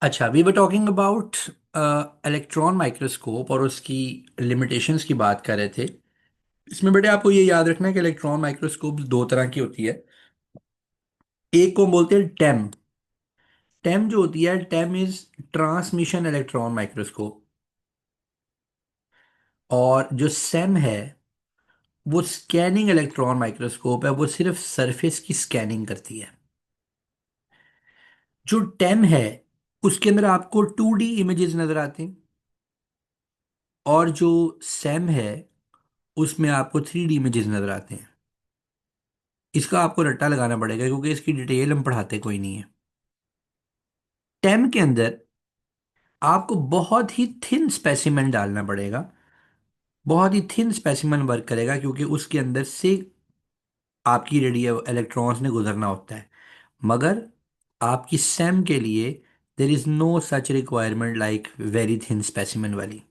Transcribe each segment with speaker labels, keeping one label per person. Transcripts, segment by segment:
Speaker 1: अच्छा, we were talking about electron microscope और उसकी लिमिटेशंस की बात कर रहे थे। इसमें बेटे आपको ये याद रखना है कि इलेक्ट्रॉन माइक्रोस्कोप दो तरह की होती है। एक को बोलते हैं टेम। टेम जो होती है, टेम इज ट्रांसमिशन इलेक्ट्रॉन माइक्रोस्कोप। और जो सेम है वो स्कैनिंग इलेक्ट्रॉन माइक्रोस्कोप है, वो सिर्फ सरफेस की स्कैनिंग करती है। जो टेम है उसके अंदर आपको 2D इमेजेस नजर आते हैं, और जो सेम है उसमें आपको 3D इमेजेस नजर आते हैं। इसका आपको रट्टा लगाना पड़ेगा क्योंकि इसकी डिटेल हम पढ़ाते कोई नहीं है। टेम के अंदर आपको बहुत ही थिन स्पेसिमेन डालना पड़ेगा। बहुत ही थिन स्पेसिमेन वर्क करेगा क्योंकि उसके अंदर से आपकी रेडियो इलेक्ट्रॉन्स ने गुजरना होता है। मगर आपकी सेम के लिए there is no such requirement like very thin specimen वाली।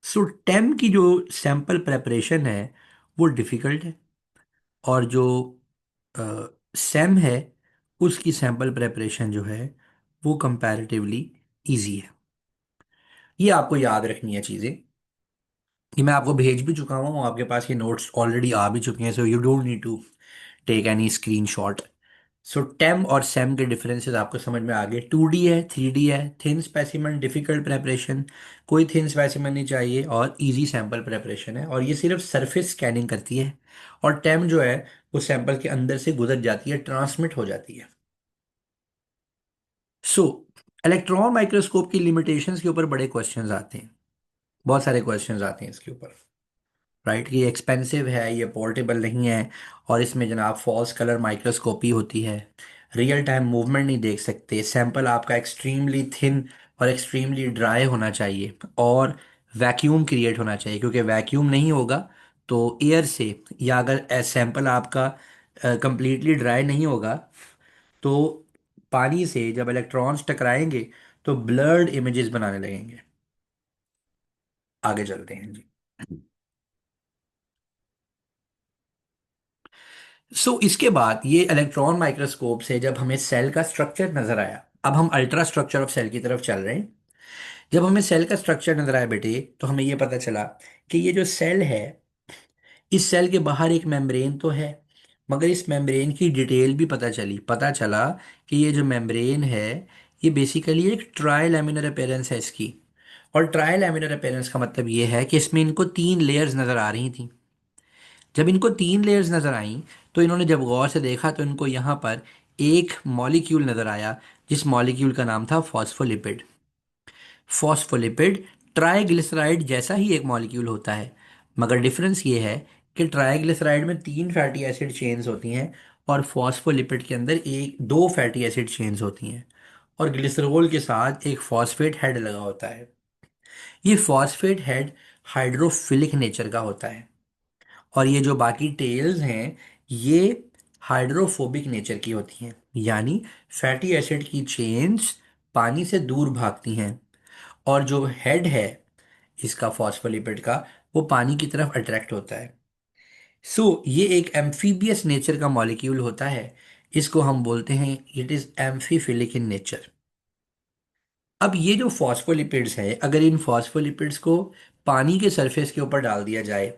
Speaker 1: सो टेम की जो सैंपल प्रेपरेशन है वो डिफ़िकल्ट है, और जो सेम है उसकी सैंपल प्रेपरेशन जो है वो कंपैरेटिवली इजी है। ये आपको याद रखनी है चीज़ें। ये मैं आपको भेज भी चुका हूँ, आपके पास ये नोट्स ऑलरेडी आ भी चुके हैं, so you don't need to take any screenshot. So टेम और सेम के डिफरेंसेस आपको समझ में आ गए। 2D है, 3D है, थिन स्पेसिमेन डिफिकल्ट प्रेपरेशन, कोई थिन स्पेसिमेन नहीं चाहिए, और इजी सैंपल प्रेपरेशन है, और ये सिर्फ सरफेस स्कैनिंग करती है। और टेम जो है वो सैंपल के अंदर से गुजर जाती है, ट्रांसमिट हो जाती है। सो इलेक्ट्रॉन माइक्रोस्कोप की लिमिटेशंस के ऊपर बड़े क्वेश्चंस आते हैं, बहुत सारे क्वेश्चंस आते हैं इसके ऊपर। राइट, कि ये एक्सपेंसिव है, ये पोर्टेबल नहीं है, और इसमें जनाब फॉल्स कलर माइक्रोस्कोपी होती है, रियल टाइम मूवमेंट नहीं देख सकते, सैंपल आपका एक्सट्रीमली थिन और एक्सट्रीमली ड्राई होना चाहिए, और वैक्यूम क्रिएट होना चाहिए, क्योंकि वैक्यूम नहीं होगा तो एयर से, या अगर सैंपल आपका कंप्लीटली ड्राई नहीं होगा तो पानी से जब इलेक्ट्रॉन्स टकराएंगे तो ब्लर्ड इमेजेस बनाने लगेंगे। आगे चलते हैं जी। इसके बाद ये इलेक्ट्रॉन माइक्रोस्कोप से जब हमें सेल का स्ट्रक्चर नजर आया, अब हम अल्ट्रा स्ट्रक्चर ऑफ सेल की तरफ चल रहे हैं। जब हमें सेल का स्ट्रक्चर नजर आया बेटे, तो हमें ये पता चला कि ये जो सेल है, इस सेल के बाहर एक मेम्ब्रेन तो है, मगर इस मेम्ब्रेन की डिटेल भी पता चला कि ये जो मेम्ब्रेन है ये बेसिकली एक ट्राई लैमिनर अपीयरेंस है इसकी। और ट्राई लैमिनर अपीयरेंस का मतलब ये है कि इसमें इनको तीन लेयर्स नजर आ रही थी। जब इनको तीन लेयर्स नजर आई तो इन्होंने जब गौर से देखा तो इनको यहाँ पर एक मॉलिक्यूल नजर आया, जिस मॉलिक्यूल का नाम था फॉस्फोलिपिड। फॉस्फोलिपिड ट्राइग्लिसराइड जैसा ही एक मॉलिक्यूल होता है, मगर डिफरेंस ये है कि ट्राइग्लिसराइड में तीन फैटी एसिड चेन्स होती हैं, और फॉस्फोलिपिड के अंदर एक दो फैटी एसिड चेन्स होती हैं, और ग्लिसरॉल के साथ एक फॉस्फेट हेड लगा होता है। ये फॉस्फेट हेड हाइड्रोफिलिक नेचर का होता है, और ये जो बाकी टेल्स हैं ये हाइड्रोफोबिक नेचर की होती हैं, यानी फैटी एसिड की चेन्स पानी से दूर भागती हैं, और जो हेड है इसका फॉस्फोलिपिड का वो पानी की तरफ अट्रैक्ट होता है। ये एक एम्फीबियस नेचर का मॉलिक्यूल होता है। इसको हम बोलते हैं it is amphiphilic in nature. अब ये जो फॉस्फोलिपिड्स है, अगर इन फॉस्फोलिपिड्स को पानी के सरफेस के ऊपर डाल दिया जाए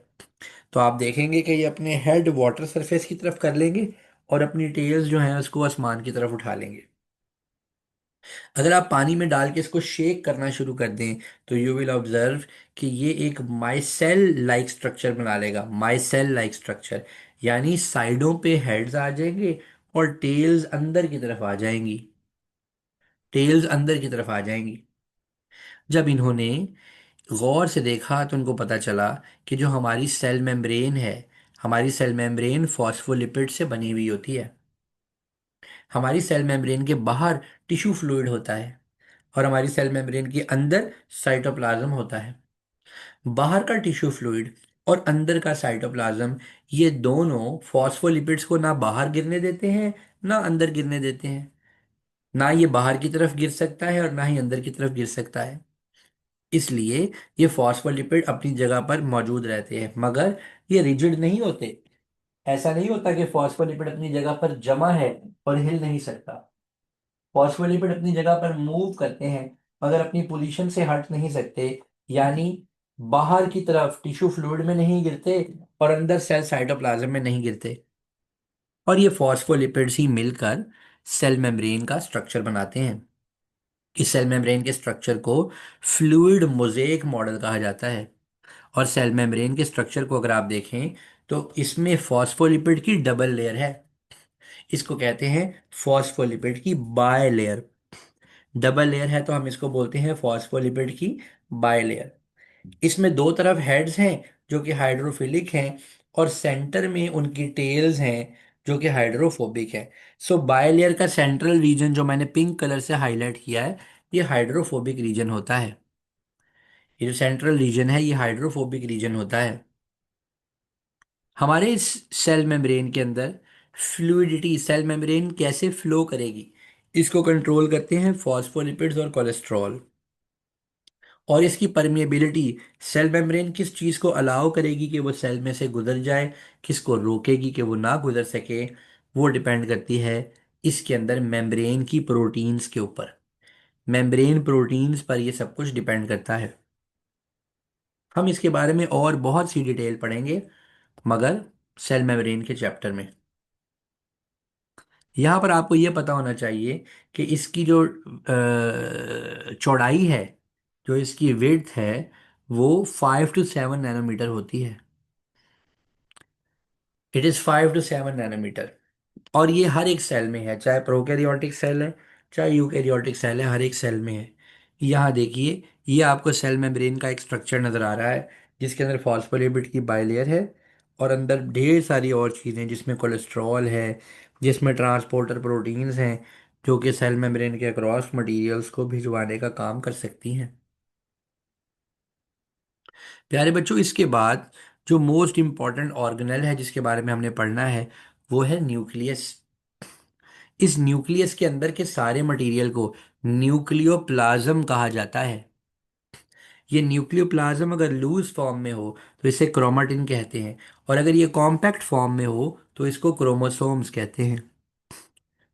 Speaker 1: तो आप देखेंगे कि ये अपने हेड वाटर सरफेस की तरफ कर लेंगे, और अपनी टेल्स जो हैं उसको आसमान की तरफ उठा लेंगे। अगर आप पानी में डाल के इसको शेक करना शुरू कर दें तो यू विल ऑब्जर्व कि ये एक माइसेल लाइक स्ट्रक्चर बना लेगा, माइसेल लाइक स्ट्रक्चर, यानी साइडों पे हेड्स आ जाएंगे और टेल्स अंदर की तरफ आ जाएंगी, टेल्स अंदर की तरफ आ जाएंगी। जब इन्होंने गौर से देखा तो उनको पता चला कि जो हमारी सेल मेम्ब्रेन है, हमारी सेल मेम्ब्रेन फॉस्फोलिपिड से बनी हुई होती है। हमारी सेल मेम्ब्रेन के बाहर टिश्यू फ्लूइड होता है, और हमारी सेल मेम्ब्रेन के अंदर साइटोप्लाज्म होता है। बाहर का टिश्यू फ्लूइड और अंदर का साइटोप्लाज्म, ये दोनों फॉस्फोलिपिड्स को ना बाहर गिरने देते हैं ना अंदर गिरने देते हैं। ना ये बाहर की तरफ गिर सकता है और ना ही अंदर की तरफ गिर सकता है। इसलिए ये फॉस्फोलिपिड अपनी जगह पर मौजूद रहते हैं, मगर ये रिजिड नहीं होते। ऐसा नहीं होता कि फॉस्फोलिपिड अपनी जगह पर जमा है और हिल नहीं सकता। फॉस्फोलिपिड अपनी जगह पर मूव करते हैं मगर अपनी पोजीशन से हट नहीं सकते, यानी बाहर की तरफ टिश्यू फ्लूइड में नहीं गिरते और अंदर सेल साइटोप्लाज्म में नहीं गिरते। और ये फॉस्फोलिपिड्स ही मिलकर सेल मेम्ब्रेन का स्ट्रक्चर बनाते हैं। इस सेल मेम्ब्रेन के स्ट्रक्चर को फ्लूइड मोज़ेक मॉडल कहा जाता है। और सेल मेम्ब्रेन के स्ट्रक्चर को अगर आप देखें तो इसमें फॉस्फोलिपिड की डबल लेयर है। इसको कहते हैं फॉस्फोलिपिड की बाय लेयर। डबल लेयर है तो हम इसको बोलते हैं फॉस्फोलिपिड की बाय लेयर। इसमें दो तरफ हेड्स हैं जो कि हाइड्रोफिलिक हैं, और सेंटर में उनकी टेल्स हैं जो कि हाइड्रोफोबिक है। सो बाय लेयर का सेंट्रल रीजन जो मैंने पिंक कलर से हाईलाइट किया है, ये हाइड्रोफोबिक रीजन होता है। ये जो सेंट्रल रीजन है ये हाइड्रोफोबिक रीजन होता है। हमारे इस सेल मेम्ब्रेन के अंदर फ्लूइडिटी, सेल मेम्ब्रेन कैसे फ्लो करेगी, इसको कंट्रोल करते हैं फॉस्फोलिपिड्स और कोलेस्ट्रॉल। और इसकी परमिएबिलिटी, सेल मेम्ब्रेन किस चीज़ को अलाउ करेगी कि वो सेल में से गुजर जाए, किसको रोकेगी कि वो ना गुजर सके, वो डिपेंड करती है इसके अंदर मेम्ब्रेन की प्रोटीन्स के ऊपर। मेम्ब्रेन प्रोटीन्स पर ये सब कुछ डिपेंड करता है। हम इसके बारे में और बहुत सी डिटेल पढ़ेंगे मगर सेल मेम्ब्रेन के चैप्टर में। यहाँ पर आपको ये पता होना चाहिए कि इसकी जो चौड़ाई है, जो इसकी विड्थ है, वो 5 to 7 नैनोमीटर होती है। It is 5 to 7 nanometer. और ये हर एक सेल में है, चाहे प्रोकैरियोटिक सेल है चाहे यूकैरियोटिक सेल है, हर एक सेल में है। यहाँ देखिए, ये आपको सेल मेम्ब्रेन का एक स्ट्रक्चर नज़र आ रहा है जिसके अंदर फॉस्फोलिपिड की बाइलेयर है और अंदर ढेर सारी और चीज़ें जिसमें कोलेस्ट्रॉल है, जिसमें ट्रांसपोर्टर प्रोटीन्स हैं जो कि सेल मेम्ब्रेन के अक्रॉस मटेरियल्स को भिजवाने का काम कर सकती हैं। प्यारे बच्चों, इसके बाद जो मोस्ट इम्पॉर्टेंट ऑर्गेनेल है जिसके बारे में हमने पढ़ना है वो है न्यूक्लियस। इस न्यूक्लियस के अंदर के सारे मटेरियल को न्यूक्लियोप्लाज्म कहा जाता है। ये न्यूक्लियोप्लाज्म अगर लूज फॉर्म में हो तो इसे क्रोमेटिन कहते हैं, और अगर ये कॉम्पैक्ट फॉर्म में हो तो इसको क्रोमोसोम्स कहते हैं।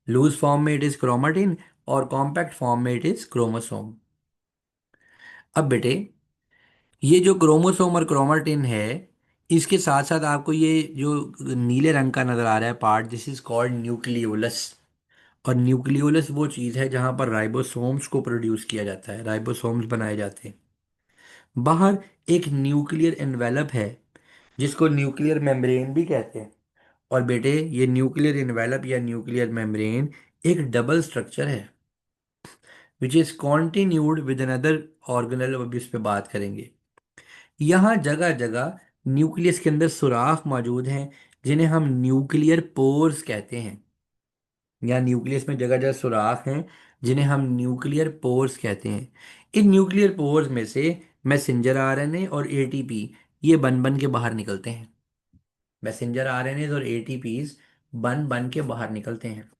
Speaker 1: लूज फॉर्म में इट इज क्रोमेटिन और कॉम्पैक्ट फॉर्म में इट इज क्रोमोसोम। अब बेटे, ये जो क्रोमोसोम और क्रोमेटिन है, इसके साथ साथ आपको ये जो नीले रंग का नजर आ रहा है part, this is called nucleolus. और न्यूक्लियोलस वो चीज़ है जहाँ पर राइबोसोम्स को प्रोड्यूस किया जाता है, राइबोसोम्स बनाए जाते हैं। बाहर एक न्यूक्लियर एनवेलप है जिसको न्यूक्लियर मेम्ब्रेन भी कहते हैं। और बेटे, ये न्यूक्लियर एनवेलप या न्यूक्लियर मेम्ब्रेन एक डबल स्ट्रक्चर है which is continued with another organelle. अब इस पे बात करेंगे। यहाँ जगह जगह न्यूक्लियस के अंदर सुराख मौजूद हैं जिन्हें हम न्यूक्लियर पोर्स कहते हैं। या न्यूक्लियस में जगह जगह सुराख हैं जिन्हें हम न्यूक्लियर पोर्स कहते हैं। इन न्यूक्लियर पोर्स में से मैसेंजर आरएनए और एटीपी ये बन बन के बाहर निकलते हैं। मैसेंजर आरएनए और एटीपीज बन बन के बाहर निकलते हैं।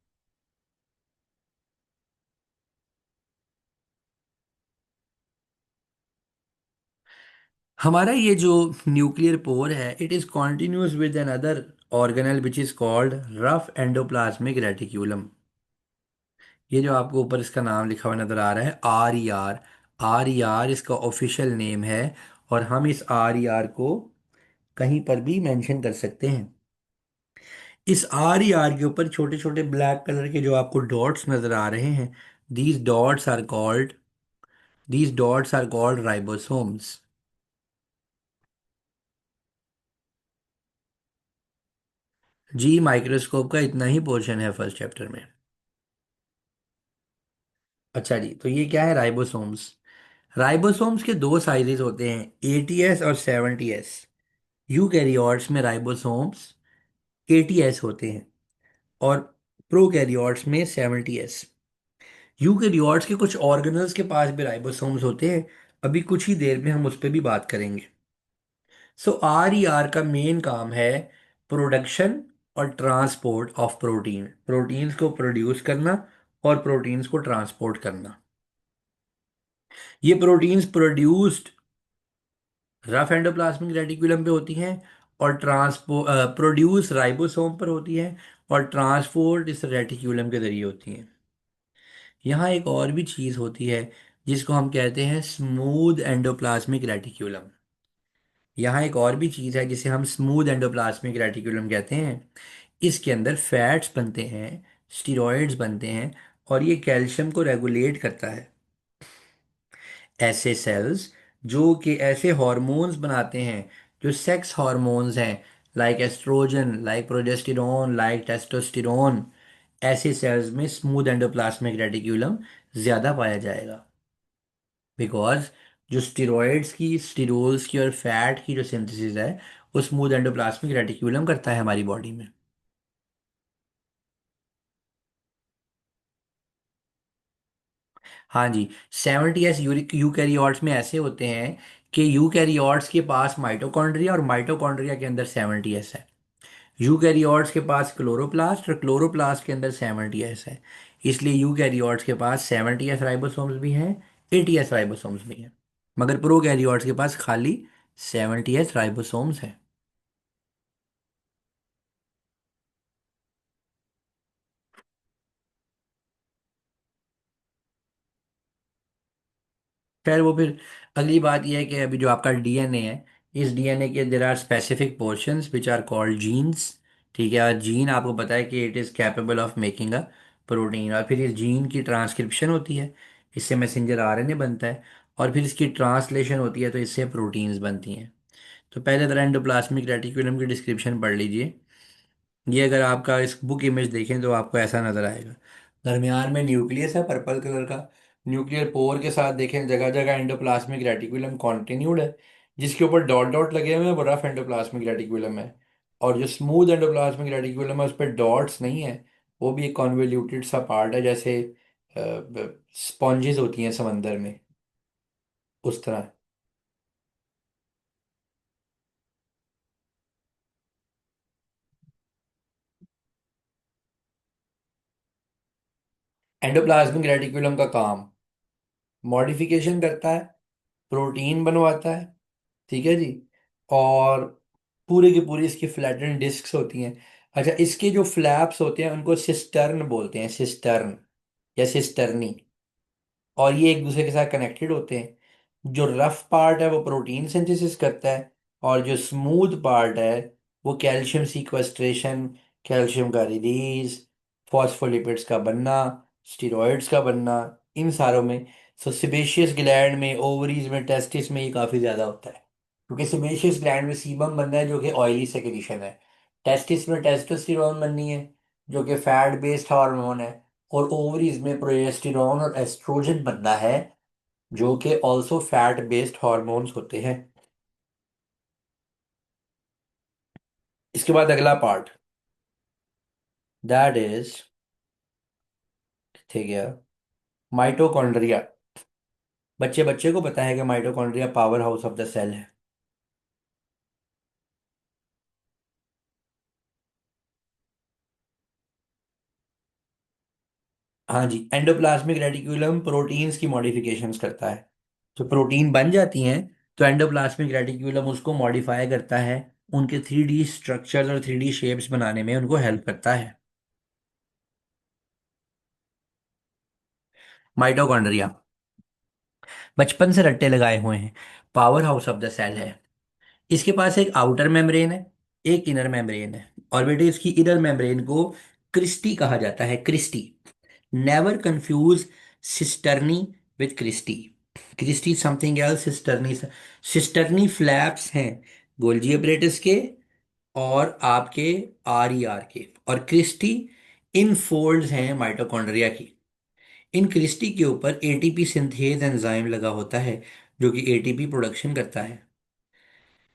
Speaker 1: हमारा ये जो न्यूक्लियर पोर है, it is continuous with another organelle which is called rough endoplasmic reticulum. ये जो आपको ऊपर इसका नाम लिखा हुआ नजर आ रहा है, RER। RER इसका ऑफिशियल नेम है, और हम इस RER को कहीं पर भी मेंशन कर सकते हैं। इस RER के ऊपर छोटे छोटे ब्लैक कलर के जो आपको डॉट्स नजर आ रहे हैं, these dots are called these dots are called ribosomes. जी, माइक्रोस्कोप का इतना ही पोर्शन है फर्स्ट चैप्टर में। अच्छा जी, तो ये क्या है राइबोसोम्स। राइबोसोम्स के दो साइजेस होते हैं, 80S और 70S। यूकैरियोट्स में राइबोसोम्स 80S होते हैं और प्रोकैरियोट्स में 70S। यूकैरियोट्स के कुछ ऑर्गेनल्स के पास भी राइबोसोम्स होते हैं। अभी कुछ ही देर में हम उस पर भी बात करेंगे। सो RER का मेन काम है प्रोडक्शन और ट्रांसपोर्ट ऑफ प्रोटीन, प्रोटीन्स को प्रोड्यूस करना और प्रोटीन्स को ट्रांसपोर्ट करना। ये proteins produced rough endoplasmic reticulum पे होती हैं और प्रोड्यूस राइबोसोम पर होती हैं और ट्रांसपोर्ट इस रेटिक्यूलम के जरिए होती हैं। यहाँ एक और भी चीज़ होती है जिसको हम कहते हैं स्मूथ एंडोप्लाज्मिक रेटिक्यूलम। यहाँ एक और भी चीज़ है जिसे हम स्मूथ एंडोप्लाज्मिक रेटिक्यूलम कहते हैं। इसके अंदर फैट्स बनते हैं, स्टीरॉयड्स बनते हैं, और ये कैल्शियम को रेगुलेट करता है। ऐसे सेल्स जो कि ऐसे हार्मोन्स बनाते हैं जो सेक्स हार्मोन्स हैं, like estrogen, like progesterone, like testosterone, ऐसे सेल्स में स्मूथ एंडोप्लाज्मिक रेटिक्यूलम ज़्यादा पाया जाएगा। बिकॉज जो स्टेरॉइड्स की, स्टीरोल्स की और फैट की जो सिंथेसिस है वो स्मूथ एंडोप्लाज्मिक रेटिक्यूलम करता है हमारी बॉडी में। हाँ जी। 70s यूकैरियोट्स में ऐसे होते हैं कि यूकैरियोट्स के पास माइटोकॉन्ड्रिया और माइटोकॉन्ड्रिया के अंदर 70s है। यूकैरियोट्स के पास क्लोरोप्लास्ट और क्लोरोप्लास्ट के अंदर 70s है। इसलिए यूकैरियोट्स के पास 70s राइबोसोम्स भी हैं, 80s राइबोसोम्स भी हैं। मगर प्रोकैरियोट्स के पास खाली 70s राइबोसोम्स हैं। खैर वो फिर अगली बात यह है कि अभी जो आपका डीएनए है, इस डीएनए के there are specific portions which are called genes. ठीक है, और जीन आपको पता है कि it is capable of making a protein, और फिर इस जीन की ट्रांसक्रिप्शन होती है, इससे मैसेंजर आरएनए बनता है, और फिर इसकी ट्रांसलेशन होती है तो इससे प्रोटीन्स बनती हैं। तो पहले तरह एंडोप्लाज्मिक रेटिकुलम की डिस्क्रिप्शन पढ़ लीजिए। ये अगर आपका इस बुक इमेज देखें तो आपको ऐसा नजर आएगा। दरमियान में न्यूक्लियस है पर्पल कलर का। न्यूक्लियर पोर के साथ देखें जगह जगह एंडोप्लाज्मिक रेटिकुलम कॉन्टिन्यूड है। जिसके ऊपर डॉट डॉट लगे हुए हैं वो रफ एंडोप्लाज्मिक रेटिकुलम है। और जो स्मूथ एंडोप्लाज्मिक रेटिकुलम है उस पर डॉट्स नहीं है। वो भी एक कॉन्वोल्यूटेड सा पार्ट है, जैसे स्पॉन्जेस होती हैं समंदर में, उस तरह। एंडोप्लाज्मिक रेटिकुलम का काम मॉडिफिकेशन करता है, प्रोटीन बनवाता है। ठीक है जी। और पूरे की पूरी इसकी फ्लैटेंड डिस्क्स होती हैं। अच्छा, इसके जो फ्लैप्स होते हैं उनको सिस्टर्न बोलते हैं, सिस्टर्न या सिस्टर्नी। और ये एक दूसरे के साथ कनेक्टेड होते हैं। जो रफ पार्ट है वो प्रोटीन सिंथेसिस करता है, और जो स्मूथ पार्ट है वो कैल्शियम सीक्वेस्ट्रेशन, कैल्शियम का रिलीज, फॉस्फोलिपिड्स का बनना, स्टेरॉइड्स का बनना, इन सारों में। सो सेबेशियस ग्लैंड में, ओवरीज में, टेस्टिस में ये काफ़ी ज़्यादा होता है। क्योंकि सेबेशियस ग्लैंड में सीबम बनना है जो कि ऑयली सेक्रीशन है। टेस्टिस में टेस्टोस्टेरोन बननी है जो कि फैट बेस्ड हार्मोन है। और ओवरीज में प्रोजेस्टेरोन और एस्ट्रोजन बनना है जो कि ऑल्सो फैट बेस्ड हार्मोन्स होते हैं। इसके बाद अगला पार्ट, दैट इज, ठीक है, माइटोकॉन्ड्रिया। बच्चे बच्चे को पता है कि mitochondria powerhouse of the cell है। हाँ जी, एंडोप्लाज्मिक रेटिकुलम प्रोटीन्स की मॉडिफिकेशंस करता है। जो प्रोटीन बन जाती हैं तो एंडोप्लाज्मिक रेटिकुलम उसको मॉडिफाई करता है, उनके 3D स्ट्रक्चर्स और 3D शेप्स बनाने में उनको हेल्प करता है। माइटोकॉन्ड्रिया बचपन से रट्टे लगाए हुए हैं, powerhouse of the cell है। इसके पास एक आउटर मेम्ब्रेन है, एक इनर मेम्ब्रेन है। और बेटे इसकी इनर मेम्ब्रेन को क्रिस्टी कहा जाता है, cristae. Never confuse cisternae with cristae. Cristae something else, cisternae cisternae flaps हैं गोल्जी अपरेटस के और आपके आर ई आर के, और क्रिस्टी इन फोल्ड्स हैं माइटोकॉन्ड्रिया की। इन क्रिस्टी के ऊपर एटीपी सिंथेज एंजाइम लगा होता है जो कि एटीपी प्रोडक्शन करता है।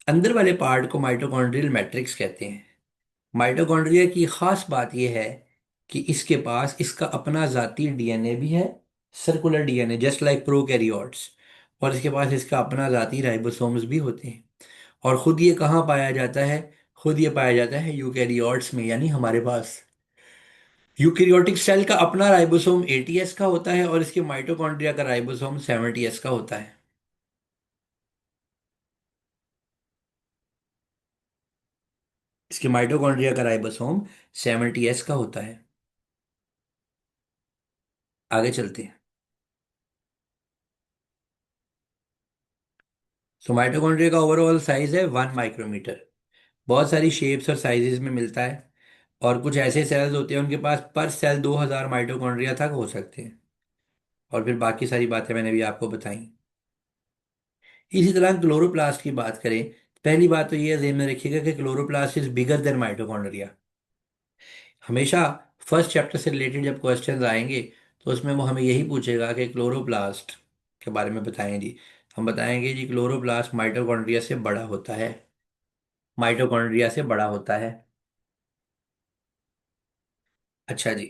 Speaker 1: अंदर वाले पार्ट को माइटोकॉन्ड्रियल मैट्रिक्स कहते हैं। माइटोकॉन्ड्रिया की खास बात यह है कि इसके पास इसका अपना जाती डीएनए भी है, circular DNA just like prokaryotes. और इसके पास इसका अपना जाती राइबोसोम्स भी होते हैं। और खुद ये कहाँ पाया जाता है? खुद ये पाया जाता है यूकैरियोट्स में, यानी हमारे पास। यूकैरियोटिक सेल का अपना राइबोसोम 80s का होता है और इसके माइटोकॉन्ड्रिया का राइबोसोम 70s का होता है। इसके माइटोकॉन्ड्रिया का राइबोसोम 70s का होता है। आगे चलते हैं। सो माइटोकॉन्ड्रिया का ओवरऑल साइज है 1 माइक्रोमीटर। बहुत सारी शेप्स और साइजेस में मिलता है। और कुछ ऐसे सेल्स होते हैं उनके पास पर सेल 2000 माइटोकॉन्ड्रिया तक हो सकते हैं। और फिर बाकी सारी बातें मैंने भी आपको बताई। इसी तरह क्लोरोप्लास्ट की बात करें, पहली बात तो ये ध्यान में रखिएगा कि chloroplast is bigger than mitochondria. हमेशा फर्स्ट चैप्टर से रिलेटेड जब क्वेश्चंस आएंगे तो उसमें वो हमें यही पूछेगा कि क्लोरोप्लास्ट के बारे में बताएं जी। हम बताएंगे जी क्लोरोप्लास्ट माइटोकॉन्ड्रिया से बड़ा होता है। माइटोकॉन्ड्रिया से बड़ा होता है। अच्छा जी।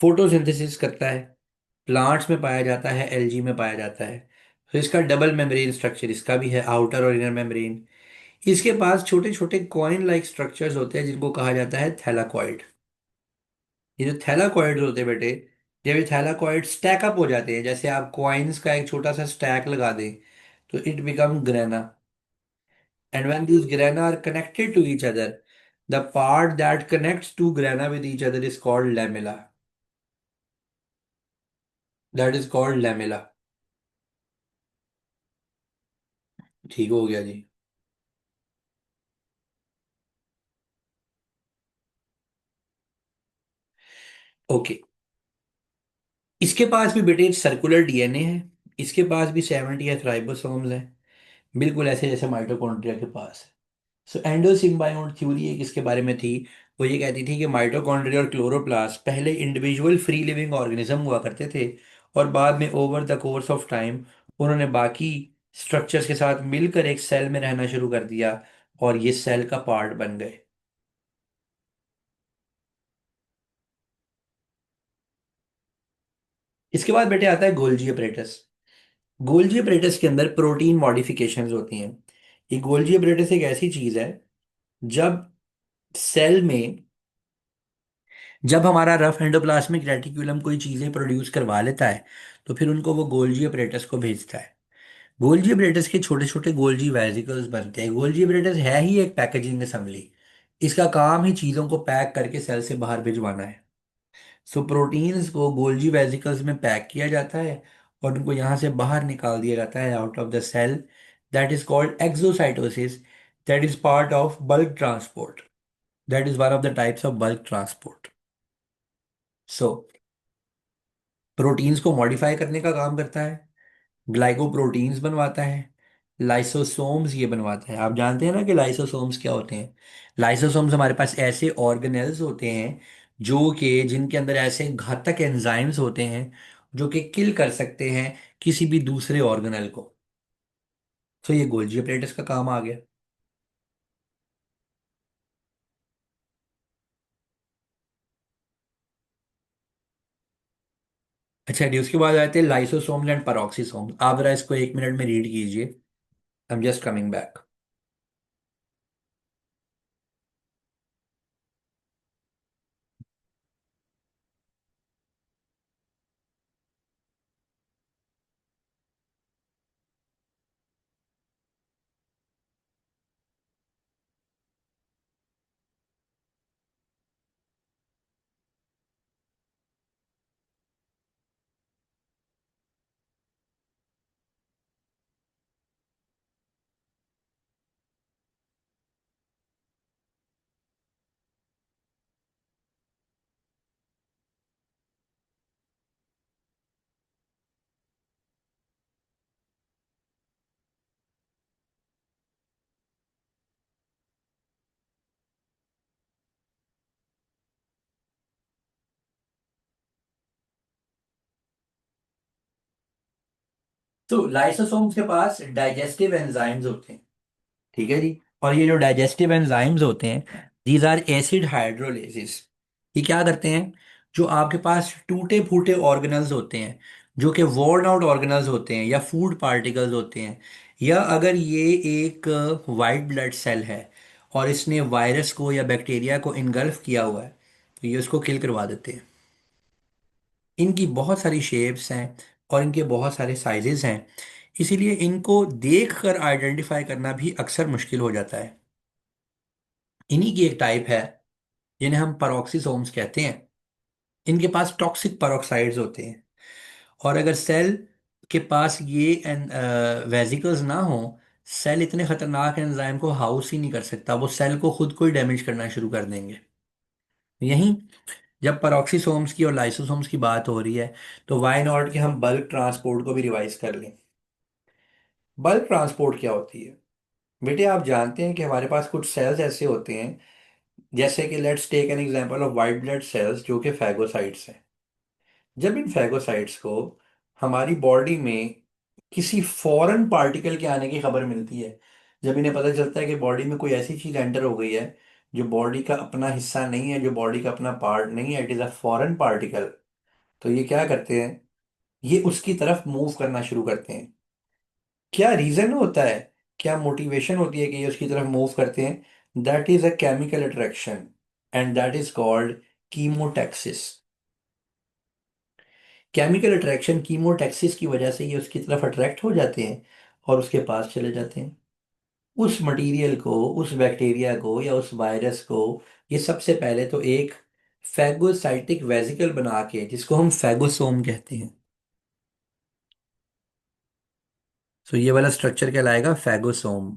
Speaker 1: फोटोसिंथेसिस करता है। प्लांट्स में पाया जाता है, एल्गी में पाया जाता है। तो इसका डबल मेम्ब्रेन स्ट्रक्चर इसका भी है, आउटर और इनर मेम्ब्रेन। इसके पास छोटे छोटे कॉइन लाइक स्ट्रक्चर्स होते हैं जिनको कहा जाता है थैलाकॉइड। ये जो थैलाकॉइड्स होते हैं बेटे, जब ये थैलाकॉइड स्टैक अप हो जाते हैं, जैसे आप कॉइन्स का एक छोटा सा स्टैक लगा दें, तो it become grana. And when these grana are connected to each other, the part that connects two grana with each other is called lamella. That is called lamella. ठीक हो गया जी। ओके। इसके पास भी बेटे सर्कुलर डीएनए है। इसके पास भी 70 ribosomes हैं, बिल्कुल ऐसे जैसे माइटोकॉन्ड्रिया के पास है। सो एंडोसिम्बायोट थ्योरी एक इसके बारे में थी। वो ये कहती थी कि माइटोकॉन्ड्रिया और क्लोरोप्लास्ट पहले इंडिविजुअल फ्री लिविंग ऑर्गेनिज्म हुआ करते थे, और बाद में over the course of time उन्होंने बाकी स्ट्रक्चर्स के साथ मिलकर एक सेल में रहना शुरू कर दिया, और ये सेल का पार्ट बन गए। इसके बाद बेटे आता है गोल्जी अपरेटस। गोल्जी अपरेटस के अंदर प्रोटीन मॉडिफिकेशंस होती हैं। ये गोल्जी अपरेटस एक ऐसी चीज है, जब सेल में, जब हमारा रफ एंडोप्लाज्मिक रेटिक्यूलम कोई चीजें प्रोड्यूस करवा लेता है, तो फिर उनको वो गोल्जी अपरेटस को भेजता है। गोल्जी अपरेटस के छोटे छोटे गोल्जी वेसिकल्स बनते हैं। गोल्जी अपरेटस है ही एक पैकेजिंग असेंबली। इसका काम ही चीजों को पैक करके सेल से बाहर भिजवाना है। सो प्रोटीन्स को गोल्जी वेसिकल्स में पैक किया जाता है, और उनको यहाँ से बाहर निकाल दिया जाता है out of the cell. That is called exocytosis. That is part of bulk transport. That is one of the types of bulk transport. So proteins को मॉडिफाई करने का काम करता है, ग्लाइकोप्रोटीन्स बनवाता है, लाइसोसोम्स ये बनवाता है। आप जानते हैं ना कि लाइसोसोम्स क्या होते हैं। लाइसोसोम्स हमारे पास ऐसे ऑर्गेनेल्स होते हैं जो कि जिनके अंदर ऐसे घातक एंजाइम्स होते हैं जो कि किल कर सकते हैं किसी भी दूसरे ऑर्गेनेल को। तो ये गोल्जी अपरेटस का काम आ गया। अच्छा डी, उसके बाद आते हैं लाइसोसोम्स एंड पेरोक्सीसोम्स। आप जरा इसको 1 मिनट में रीड कीजिए। I am just coming back. तो लाइसोसोम्स के पास डाइजेस्टिव एंजाइम्स होते हैं। ठीक है जी। और ये जो डाइजेस्टिव एंजाइम्स होते हैं, दीज आर एसिड हाइड्रोलेसिस। ये क्या करते हैं, जो आपके पास टूटे फूटे ऑर्गेनल्स होते हैं, जो कि वॉर्न आउट ऑर्गेनल्स होते हैं या फूड पार्टिकल्स होते हैं, या अगर ये एक वाइट ब्लड सेल है और इसने वायरस को या बैक्टीरिया को इनगल्फ किया हुआ है, तो ये उसको किल करवा देते हैं। इनकी बहुत सारी शेप्स हैं और इनके बहुत सारे साइजेस हैं, इसीलिए इनको देखकर आइडेंटिफाई करना भी अक्सर मुश्किल हो जाता है। इन्हीं की एक टाइप है जिन्हें हम पैरोक्सिसोम्स कहते हैं। इनके पास टॉक्सिक पेरोक्साइड्स होते हैं। और अगर सेल के पास ये वेजिकल्स ना हो, सेल इतने खतरनाक एंजाइम को हाउस ही नहीं कर सकता, वो सेल को खुद को ही डैमेज करना शुरू कर देंगे। यहीं जब पेरोक्सीसोम्स की और लाइसोसोम्स की बात हो रही है, तो वाई नॉट कि हम बल्क ट्रांसपोर्ट को भी रिवाइज कर लें। बल्क ट्रांसपोर्ट क्या होती है? बेटे आप जानते हैं कि हमारे पास कुछ सेल्स ऐसे होते हैं, जैसे कि let's take an example of white blood cells जो कि फैगोसाइट्स हैं। जब इन फैगोसाइट्स को हमारी बॉडी में किसी फॉरेन पार्टिकल के आने की खबर मिलती है, जब इन्हें पता चलता है कि बॉडी में कोई ऐसी चीज एंटर हो गई है जो बॉडी का अपना हिस्सा नहीं है, जो बॉडी का अपना पार्ट नहीं है, it is a foreign particle, तो ये क्या करते हैं? ये उसकी तरफ मूव करना शुरू करते हैं। क्या रीजन होता है, क्या मोटिवेशन होती है कि ये उसकी तरफ मूव करते हैं? That is a chemical attraction, and that is called chemotaxis. Chemical attraction, chemotaxis की वजह से ये उसकी तरफ अट्रैक्ट हो जाते हैं और उसके पास चले जाते हैं। उस मटेरियल को, उस बैक्टीरिया को या उस वायरस को ये सबसे पहले तो एक फैगोसाइटिक वेसिकल बना के, जिसको हम फैगोसोम कहते हैं, तो ये वाला स्ट्रक्चर कहलाएगा फैगोसोम।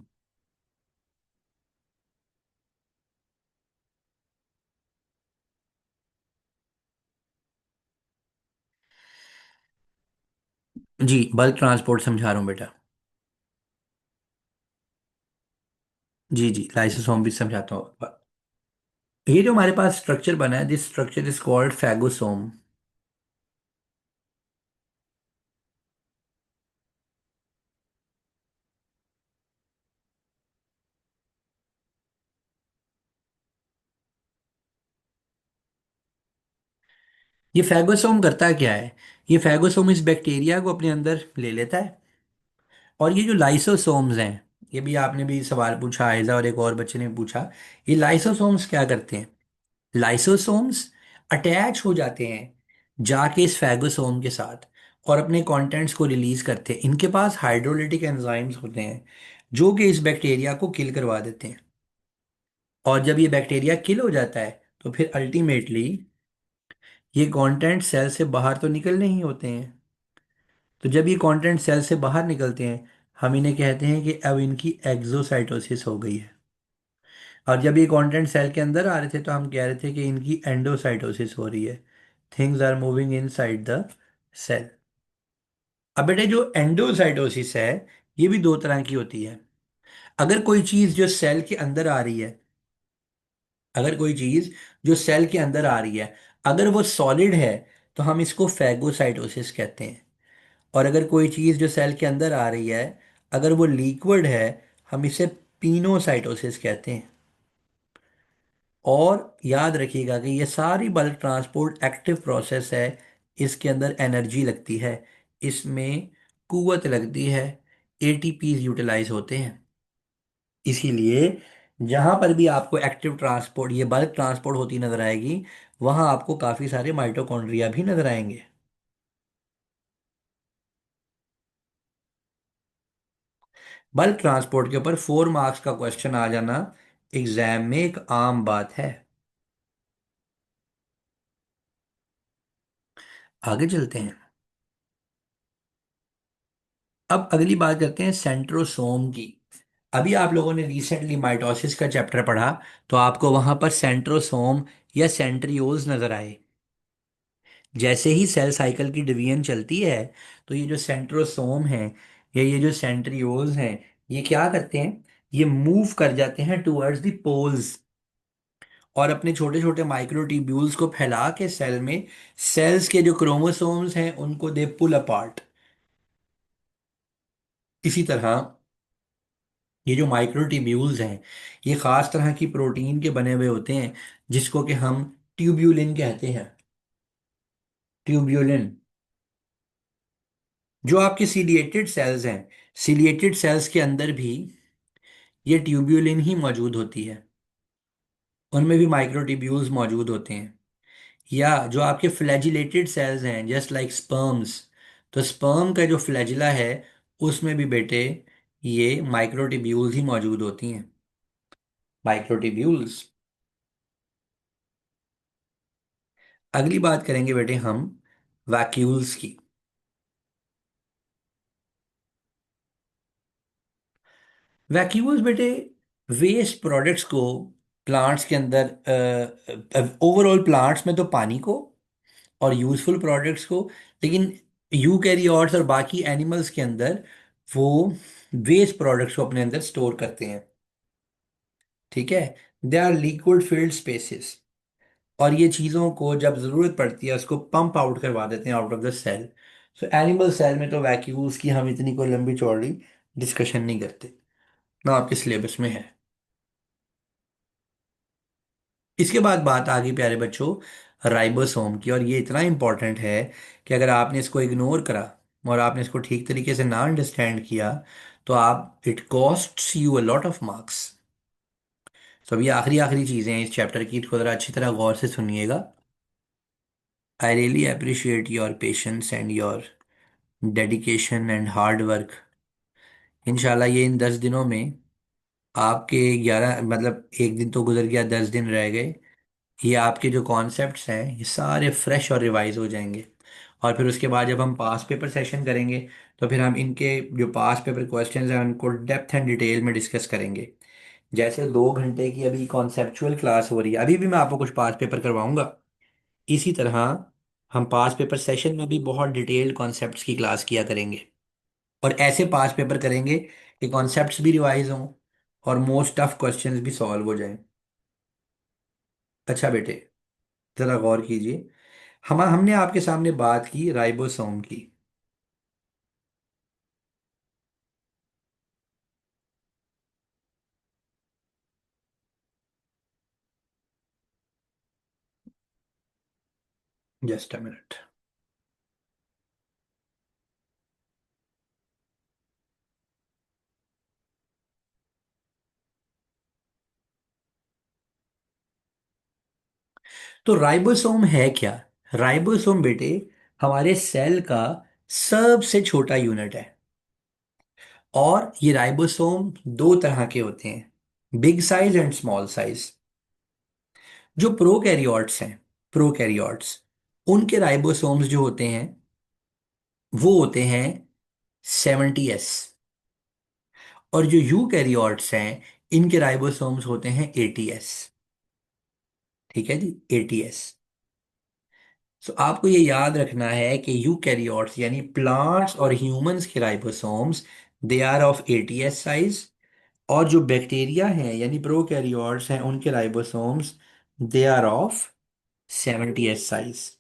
Speaker 1: जी, बल्क ट्रांसपोर्ट समझा रहा हूँ बेटा। जी जी, लाइसोसोम भी समझाता हूँ। ये जो हमारे पास स्ट्रक्चर बना है, this structure is called phagosome. ये फैगोसोम करता क्या है? ये फैगोसोम इस बैक्टीरिया को अपने अंदर ले लेता है। और ये जो लाइसोसोम्स हैं, ये भी आपने भी सवाल पूछा, आयजा और एक और बच्चे ने पूछा, ये लाइसोसोम्स क्या करते हैं? लाइसोसोम्स अटैच हो जाते हैं जाके इस फैगोसोम के साथ, और अपने कंटेंट्स को रिलीज करते हैं। इनके पास हाइड्रोलिटिक एंजाइम्स होते हैं जो कि इस बैक्टीरिया को किल करवा देते हैं। और जब ये बैक्टीरिया किल हो जाता है, तो फिर अल्टीमेटली ये कंटेंट सेल से बाहर तो निकलने ही होते हैं। तो जब ये कंटेंट सेल से बाहर निकलते हैं, हम इन्हें कहते हैं कि अब इनकी एक्सोसाइटोसिस हो गई है। और जब ये कंटेंट सेल के अंदर आ रहे थे, तो हम कह रहे थे कि इनकी एंडोसाइटोसिस हो रही है। Things are moving inside the cell. अब बेटे जो एंडोसाइटोसिस है, ये भी दो तरह की होती है। अगर कोई चीज जो सेल के अंदर आ रही है, अगर कोई चीज जो सेल के अंदर आ रही है, अगर वो सॉलिड है, तो हम इसको फैगोसाइटोसिस कहते हैं। और अगर कोई चीज जो सेल के अंदर आ रही है, अगर वो लिक्विड है, हम इसे पिनोसाइटोसिस कहते हैं। और याद रखिएगा कि ये सारी बल्क ट्रांसपोर्ट एक्टिव प्रोसेस है। इसके अंदर एनर्जी लगती है, इसमें कुवत लगती है, एटीपीज यूटिलाइज होते हैं। इसीलिए जहां पर भी आपको एक्टिव ट्रांसपोर्ट, ये बल्क ट्रांसपोर्ट होती नजर आएगी, वहां आपको काफी सारे माइटोकॉन्ड्रिया भी नजर आएंगे। बल्क ट्रांसपोर्ट के ऊपर 4 मार्क्स का क्वेश्चन आ जाना एग्जाम में एक आम बात है। आगे चलते हैं। अब अगली बात करते हैं सेंट्रोसोम की। अभी आप लोगों ने रिसेंटली माइटोसिस का चैप्टर पढ़ा, तो आपको वहां पर सेंट्रोसोम या सेंट्रियोल्स नजर आए। जैसे ही सेल साइकिल की डिवीजन चलती है, तो ये जो सेंट्रोसोम है या ये जो सेंट्रियोल्स हैं, ये क्या करते हैं? ये मूव कर जाते हैं टुवर्ड्स द पोल्स, और अपने छोटे छोटे माइक्रोट्यूब्यूल्स को फैला के सेल में, सेल्स के जो क्रोमोसोम्स हैं उनको दे पुल अपार्ट। इसी तरह ये जो माइक्रोट्यूब्यूल्स हैं, ये खास तरह की प्रोटीन के बने हुए होते हैं, जिसको कि हम ट्यूब्यूलिन कहते हैं। ट्यूब्यूलिन। जो आपके सीलिएटेड सेल्स हैं, सीलिएटेड सेल्स के अंदर भी ये ट्यूब्यूलिन ही मौजूद होती है। उनमें भी माइक्रोट्यूब्यूल्स मौजूद होते हैं। या जो आपके फ्लैजिलेटेड सेल्स हैं, जस्ट लाइक स्पर्म्स, तो स्पर्म का जो फ्लैजिला है, उसमें भी बेटे ये माइक्रोट्यूब्यूल्स ही मौजूद होती हैं। माइक्रोट्यूब्यूल्स। अगली बात करेंगे बेटे हम वैक्यूल्स की। वैक्यूल्स बेटे वेस्ट प्रोडक्ट्स को प्लांट्स के अंदर, ओवरऑल प्लांट्स में तो पानी को और यूजफुल प्रोडक्ट्स को, लेकिन यूकैरियोट्स और बाकी एनिमल्स के अंदर वो वेस्ट प्रोडक्ट्स को अपने अंदर स्टोर करते हैं। ठीक है। They are liquid filled spaces. और ये चीज़ों को जब ज़रूरत पड़ती है उसको पंप आउट करवा देते हैं out of the cell. So animal cell में तो वैक्यूल्स की हम इतनी कोई लंबी चौड़ी डिस्कशन नहीं करते, ना आपके सिलेबस में है। इसके बाद बात आ गई प्यारे बच्चों राइबोसोम की, और ये इतना इंपॉर्टेंट है कि अगर आपने इसको इग्नोर करा और आपने इसको ठीक तरीके से ना अंडरस्टैंड किया तो आप it costs you a lot of marks. तो अब ये आखिरी आखिरी चीज़ें हैं इस चैप्टर की, इसको ज़रा अच्छी तरह गौर से सुनिएगा। I really appreciate your patience and your dedication and hard work. इंशाल्लाह ये इन 10 दिनों में आपके 11, मतलब एक दिन तो गुजर गया, 10 दिन रह गए, ये आपके जो कॉन्सेप्ट्स हैं ये सारे फ्रेश और रिवाइज हो जाएंगे। और फिर उसके बाद जब हम पास पेपर सेशन करेंगे तो फिर हम इनके जो पास पेपर क्वेश्चंस हैं उनको डेप्थ एंड डिटेल में डिस्कस करेंगे। जैसे 2 घंटे की अभी कॉन्सेप्चुअल क्लास हो रही है, अभी भी मैं आपको कुछ पास पेपर करवाऊंगा, इसी तरह हम पास पेपर सेशन में भी बहुत डिटेल्ड कॉन्सेप्ट्स की क्लास किया करेंगे। और ऐसे पास पेपर करेंगे कि कॉन्सेप्ट्स भी रिवाइज हों और मोस्ट टफ क्वेश्चंस भी सॉल्व हो जाएं। अच्छा बेटे, जरा गौर कीजिए। हमने आपके सामने बात की राइबोसोम की। Just a minute. तो राइबोसोम है क्या? राइबोसोम बेटे हमारे सेल का सबसे छोटा यूनिट है। और ये राइबोसोम दो तरह के होते हैं, big size and small size. जो प्रोकैरियोट्स हैं, प्रोकैरियोट्स, उनके राइबोसोम्स जो होते हैं वो होते हैं 70s। और जो यूकैरियोट्स हैं इनके राइबोसोम्स होते हैं 80s। ठीक है जी, 80s। सो आपको ये याद रखना है कि यूकैरियोट्स यानी प्लांट्स और ह्यूमंस के ribosomes they are of 80s size. और जो बैक्टीरिया हैं यानी प्रोकैरियोट्स हैं उनके ribosomes they are of 70s size.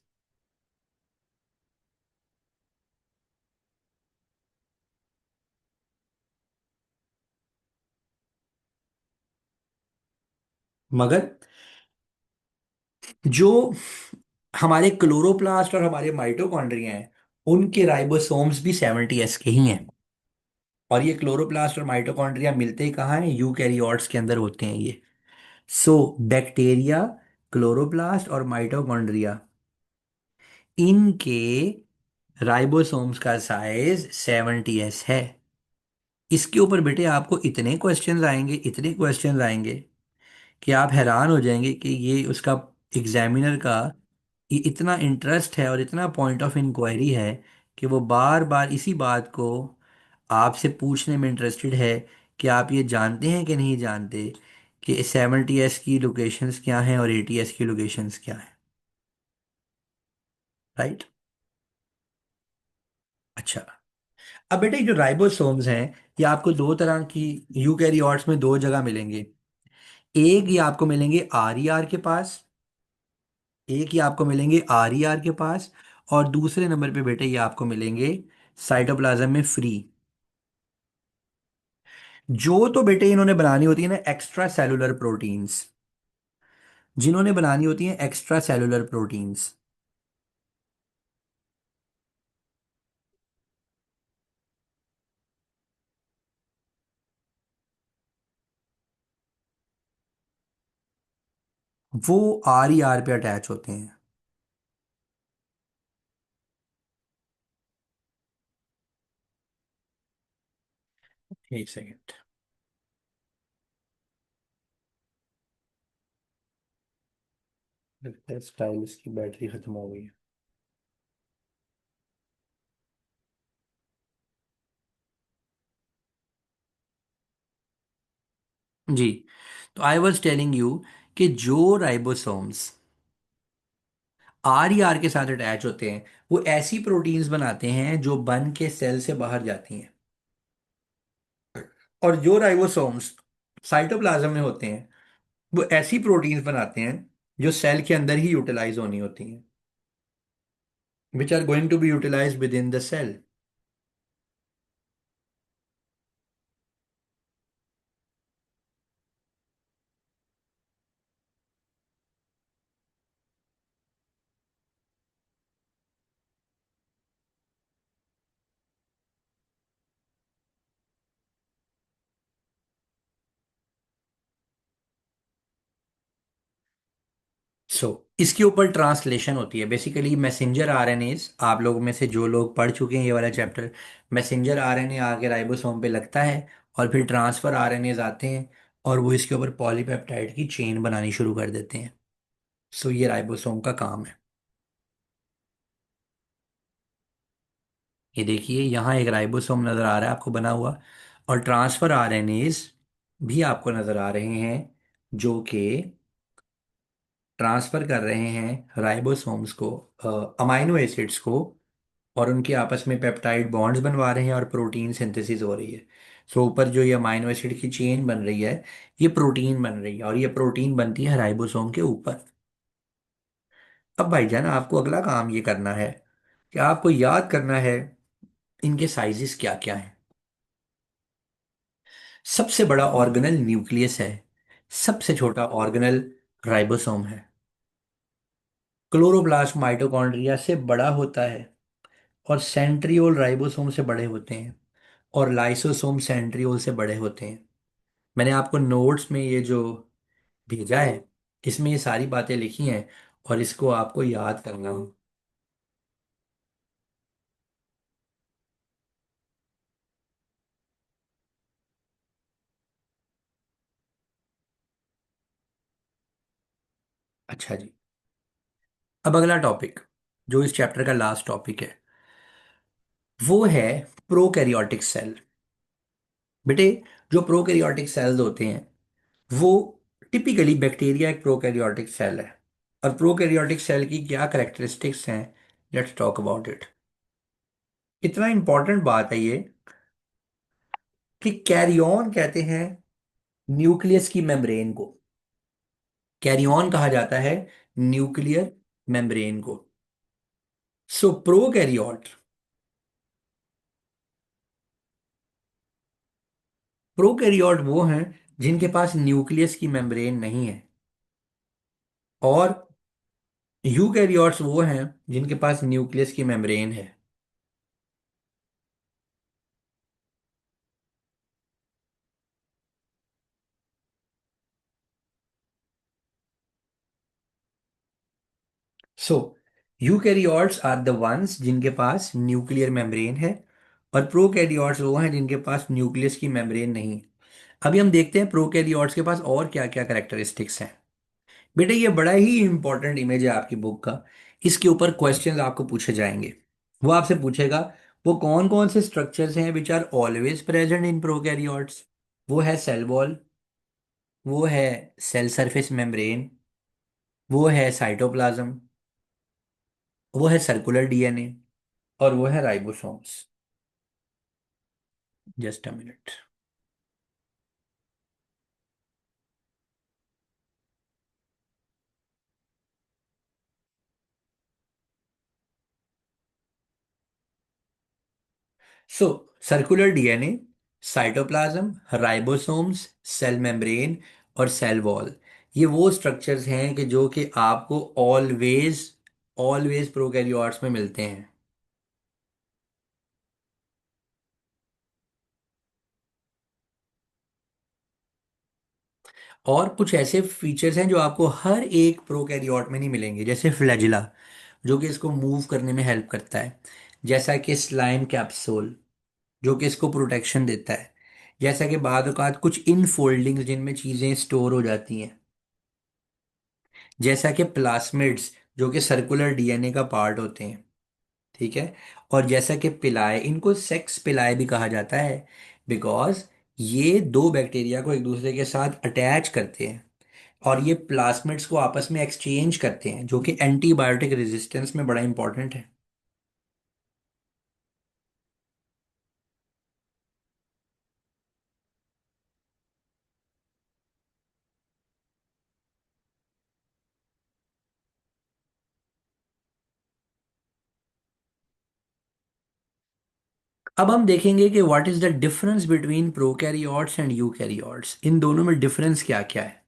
Speaker 1: मगर जो हमारे क्लोरोप्लास्ट और हमारे माइटोकॉन्ड्रिया हैं उनके राइबोसोम्स भी 70s के ही हैं। और ये क्लोरोप्लास्ट और माइटोकॉन्ड्रिया मिलते ही कहाँ हैं? यूकैरियोट्स के अंदर होते हैं ये। सो बैक्टीरिया, क्लोरोप्लास्ट और माइटोकॉन्ड्रिया, इनके राइबोसोम्स का साइज 70s है। इसके ऊपर बेटे आपको इतने क्वेश्चंस आएंगे, इतने क्वेश्चंस आएंगे कि आप हैरान हो जाएंगे कि ये उसका एग्जामिनर का ये इतना इंटरेस्ट है और इतना पॉइंट ऑफ इंक्वायरी है कि वो बार बार इसी बात को आपसे पूछने में इंटरेस्टेड है कि आप ये जानते हैं कि नहीं जानते कि 70s की लोकेशंस क्या हैं और 80s की लोकेशंस क्या हैं। राइट। अच्छा, अब बेटे जो राइबोसोम्स हैं ये आपको दो तरह की यूकैरियोट्स में दो जगह मिलेंगे। एक ये आपको मिलेंगे आर ई आर के पास, एक ही आपको मिलेंगे आर ई आर के पास, और दूसरे नंबर पे बेटे ये आपको मिलेंगे साइटोप्लाज्म में फ्री। जो तो बेटे इन्होंने बनानी होती है ना एक्स्ट्रा सेलुलर प्रोटीन्स, जिन्होंने बनानी होती हैं एक्स्ट्रा सेलुलर प्रोटीन्स, वो आर ई आर पे अटैच होते हैं। एक सेकेंड। लगता है स्टाइलिस की बैटरी खत्म हो गई है। जी। तो आई वॉज टेलिंग यू कि जो राइबोसोम्स आर ई आर के साथ अटैच होते हैं वो ऐसी प्रोटीन्स बनाते हैं जो बन के सेल से बाहर जाती हैं। और जो राइबोसोम्स साइटोप्लाज्म में होते हैं वो ऐसी प्रोटीन्स बनाते हैं जो सेल के अंदर ही यूटिलाइज होनी होती हैं, which are going to be utilise within the cell. So इसके ऊपर ट्रांसलेशन होती है बेसिकली मैसेंजर आरएनएज। आप लोगों में से जो लोग पढ़ चुके हैं ये वाला चैप्टर, मैसेंजर आरएनए आके राइबोसोम पे लगता है और फिर ट्रांसफर आरएनएज आते हैं और वो इसके ऊपर पॉलीपेप्टाइड की चेन बनानी शुरू कर देते हैं। सो ये राइबोसोम का काम है। ये देखिए यहाँ एक राइबोसोम नजर आ रहा है आपको बना हुआ, और ट्रांसफर आरएनएज भी आपको नजर आ रहे हैं जो कि ट्रांसफर कर रहे हैं राइबोसोम्स को, अमाइनो एसिड्स को, और उनके आपस में पेप्टाइड बॉन्ड्स बनवा रहे हैं और प्रोटीन सिंथेसिस हो रही है। सो ऊपर जो ये अमाइनो एसिड की चेन बन रही है ये प्रोटीन बन रही है, और ये प्रोटीन बनती है राइबोसोम के ऊपर। अब भाईजान आपको अगला काम ये करना है कि आपको याद करना है इनके साइजेस क्या क्या हैं। सबसे बड़ा ऑर्गेनल न्यूक्लियस है, सबसे छोटा ऑर्गेनल राइबोसोम है। क्लोरोप्लास्ट माइटोकॉन्ड्रिया से बड़ा होता है और सेंट्रियोल राइबोसोम से बड़े होते हैं, और लाइसोसोम सेंट्रियोल से बड़े होते हैं। मैंने आपको नोट्स में ये जो भेजा है इसमें ये सारी बातें लिखी हैं और इसको आपको याद करना हो। अच्छा जी। अब अगला टॉपिक जो इस चैप्टर का लास्ट टॉपिक है वो है प्रोकैरियोटिक सेल। बेटे, जो प्रोकैरियोटिक सेल्स होते हैं वो टिपिकली बैक्टीरिया एक प्रोकैरियोटिक सेल है। और प्रोकैरियोटिक सेल की क्या करेक्टरिस्टिक्स हैं, लेट्स टॉक अबाउट इट। इतना इंपॉर्टेंट बात है ये कि कैरियन कहते हैं न्यूक्लियस की मेम्ब्रेन को, कैरियन कहा जाता है न्यूक्लियर मेम्ब्रेन को। सो प्रोकैरियोट, प्रोकैरियोट वो हैं जिनके पास न्यूक्लियस की मेम्ब्रेन नहीं है, और यूकैरियोट्स वो हैं जिनके पास न्यूक्लियस की मेम्ब्रेन है। सो यूकैरियोट्स आर द वंस जिनके पास न्यूक्लियर मेम्ब्रेन है, और प्रोकैरियोट्स वो हैं जिनके पास न्यूक्लियस की मेम्ब्रेन नहीं है। अभी हम देखते हैं प्रोकैरियोट्स के पास और क्या क्या करेक्टरिस्टिक्स हैं। बेटा ये बड़ा ही इंपॉर्टेंट इमेज है आपकी बुक का, इसके ऊपर क्वेश्चंस आपको पूछे जाएंगे। वो आपसे पूछेगा वो कौन कौन से स्ट्रक्चर्स हैं which are always present in prokaryotes. वो है सेल वॉल, वो है सेल सरफेस मेम्ब्रेन, वो है साइटोप्लाज्म, वो है सर्कुलर डीएनए, और वो है ribosomes. Just a minute. So circular DNA, cytoplasm, ribosomes, cell membrane और सेल वॉल, ये वो स्ट्रक्चर्स हैं कि जो कि आपको ऑलवेज ऑलवेज प्रोकैरियोट्स में मिलते हैं। और कुछ ऐसे फीचर्स हैं जो आपको हर एक प्रोकैरियोट में नहीं मिलेंगे, जैसे फ्लैजिला जो कि इसको मूव करने में हेल्प करता है, जैसा कि स्लाइम कैप्सूल जो कि इसको प्रोटेक्शन देता है, जैसा कि बाद औक़ात कुछ इन फोल्डिंग्स जिनमें चीज़ें स्टोर हो जाती हैं, जैसा कि प्लास्मिड्स जो कि सर्कुलर डीएनए का पार्ट होते हैं, ठीक है। और जैसा कि पिलाए, इनको सेक्स पिलाए भी कहा जाता है, बिकॉज ये दो बैक्टीरिया को एक दूसरे के साथ अटैच करते हैं और ये प्लास्मिड्स को आपस में एक्सचेंज करते हैं, जो कि एंटीबायोटिक रेजिस्टेंस में बड़ा इंपॉर्टेंट है। अब हम देखेंगे कि what is the difference between prokaryotes and eukaryotes, इन दोनों में डिफरेंस क्या क्या है।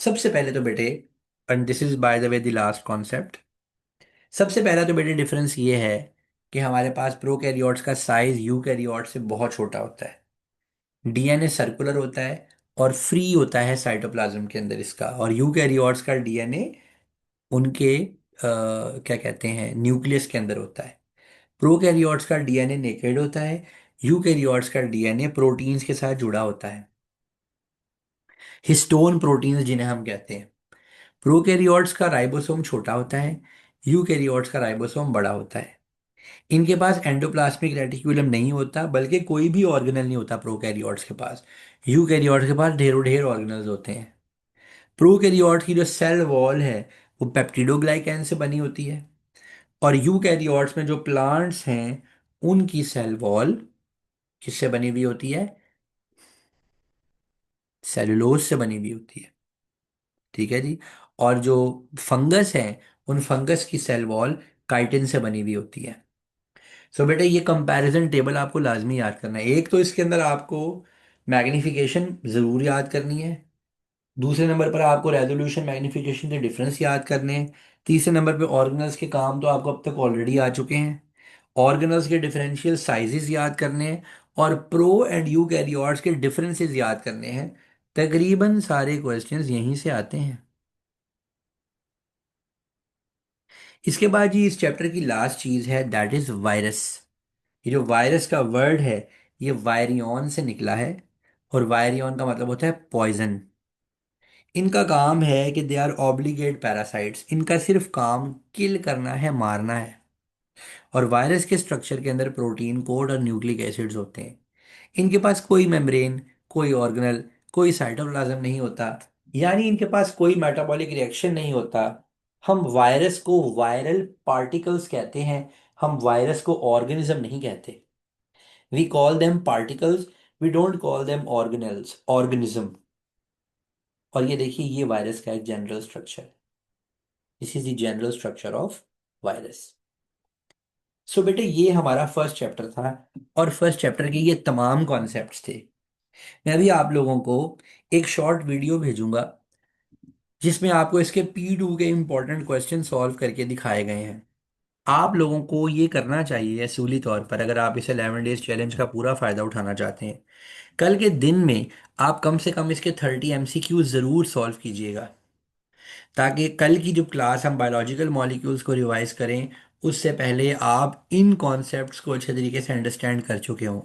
Speaker 1: सबसे पहले तो बेटे, and this is by the way the last concept, सबसे पहला तो बेटे डिफरेंस ये है कि हमारे पास प्रोकैरियोट्स का साइज यूकैरियोट्स से बहुत छोटा होता है। डीएनए सर्कुलर होता है और फ्री होता है साइटोप्लाज्म के अंदर इसका, और यूकैरियोट्स का डीएनए उनके क्या कहते हैं, न्यूक्लियस के अंदर होता है। प्रोकैरियोट्स का डीएनए नेकेड होता है, यूकैरियोट्स का डीएनए प्रोटीन्स के साथ जुड़ा होता है, हिस्टोन प्रोटीन्स जिन्हें हम कहते हैं। प्रोकैरियोट्स का राइबोसोम छोटा होता है, यूकैरियोट्स का राइबोसोम बड़ा होता है। इनके पास एंडोप्लाज्मिक रेटिक्यूलम नहीं होता, बल्कि कोई भी ऑर्गेनल नहीं होता प्रोकैरियोट्स के पास। यूकैरियोट्स के पास ढेरों ढेर ऑर्गेनल्स होते हैं। प्रोकैरियोट की जो सेल वॉल है वो पेप्टिडोग्लाइकैन से बनी होती है, और यूकैरियोट्स में जो प्लांट्स हैं उनकी सेल वॉल किससे बनी हुई होती है, सेलुलोज से बनी हुई होती है, ठीक है जी। और जो फंगस है, उन फंगस की सेल वॉल काइटिन से बनी हुई होती है। सो बेटा ये कंपैरिजन टेबल आपको लाजमी याद करना है। एक तो इसके अंदर आपको मैग्नीफिकेशन ज़रूर याद करनी है, दूसरे नंबर पर आपको रेजोल्यूशन मैग्नीफिकेशन के डिफरेंस याद करने हैं, तीसरे नंबर पे ऑर्गेनल्स के काम तो आपको अब तक ऑलरेडी आ चुके हैं, ऑर्गेनल्स के डिफरेंशियल साइजेस याद करने हैं, और प्रो एंड यू कैरियोट्स के डिफरेंसेस याद करने हैं। तकरीबन सारे क्वेश्चंस यहीं से आते हैं। इसके बाद जी इस चैप्टर की लास्ट चीज़ है, दैट इज़ वायरस। ये जो वायरस का वर्ड है, ये वायरियन से निकला है, और वायरियन का मतलब होता है पॉइजन। इनका काम है कि दे आर ऑब्लिगेट पैरासाइट्स, इनका सिर्फ काम किल करना है, मारना है। और वायरस के स्ट्रक्चर के अंदर प्रोटीन कोड और न्यूक्लिक एसिड्स होते हैं। इनके पास कोई मेम्ब्रेन, कोई ऑर्गेनल, कोई साइटोप्लाज्म नहीं होता, यानी इनके पास कोई मेटाबॉलिक रिएक्शन नहीं होता। हम वायरस को वायरल पार्टिकल्स कहते हैं, हम वायरस को ऑर्गेनिज्म नहीं कहते। We call them particles, we don't call them organelles, organism. और ये देखिए, ये वायरस का एक जनरल स्ट्रक्चर है। This is the general structure of virus. So बेटे ये हमारा फर्स्ट चैप्टर था, और फर्स्ट चैप्टर के ये तमाम कॉन्सेप्ट्स थे। मैं अभी आप लोगों को एक शॉर्ट वीडियो भेजूंगा जिसमें आपको इसके P2 के इंपॉर्टेंट क्वेश्चन सॉल्व करके दिखाए गए हैं। आप लोगों को ये करना चाहिए असूली तौर पर, अगर आप इस 11 डेज चैलेंज का पूरा फायदा उठाना चाहते हैं। कल के दिन में आप कम से कम इसके 30 MCQ ज़रूर सॉल्व कीजिएगा, ताकि कल की जो क्लास हम बायोलॉजिकल मॉलिक्यूल्स को रिवाइज करें, उससे पहले आप इन कॉन्सेप्ट्स को अच्छे तरीके से अंडरस्टैंड कर चुके हों।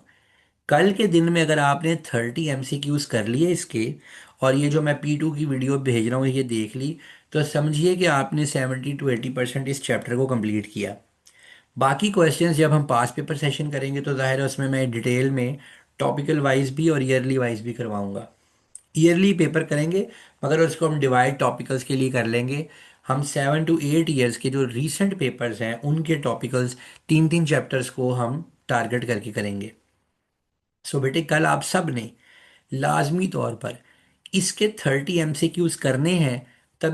Speaker 1: कल के दिन में अगर आपने 30 MCQs कर लिए इसके, और ये जो मैं P2 की वीडियो भेज रहा हूँ ये देख ली, तो समझिए कि आपने 70 to 80% इस चैप्टर को कंप्लीट किया। बाकी क्वेश्चंस जब हम पास पेपर सेशन करेंगे तो जाहिर है उसमें मैं डिटेल में टॉपिकल वाइज भी और ईयरली वाइज भी करवाऊंगा। ईयरली पेपर करेंगे, मगर उसको हम डिवाइड टॉपिकल्स के लिए कर लेंगे। हम 7 to 8 ईयर्स के जो रीसेंट पेपर्स हैं उनके टॉपिकल्स, तीन तीन चैप्टर्स को हम टारगेट करके करेंगे। सो बेटे कल आप सब ने लाजमी तौर पर इसके 30 MCQs करने हैं,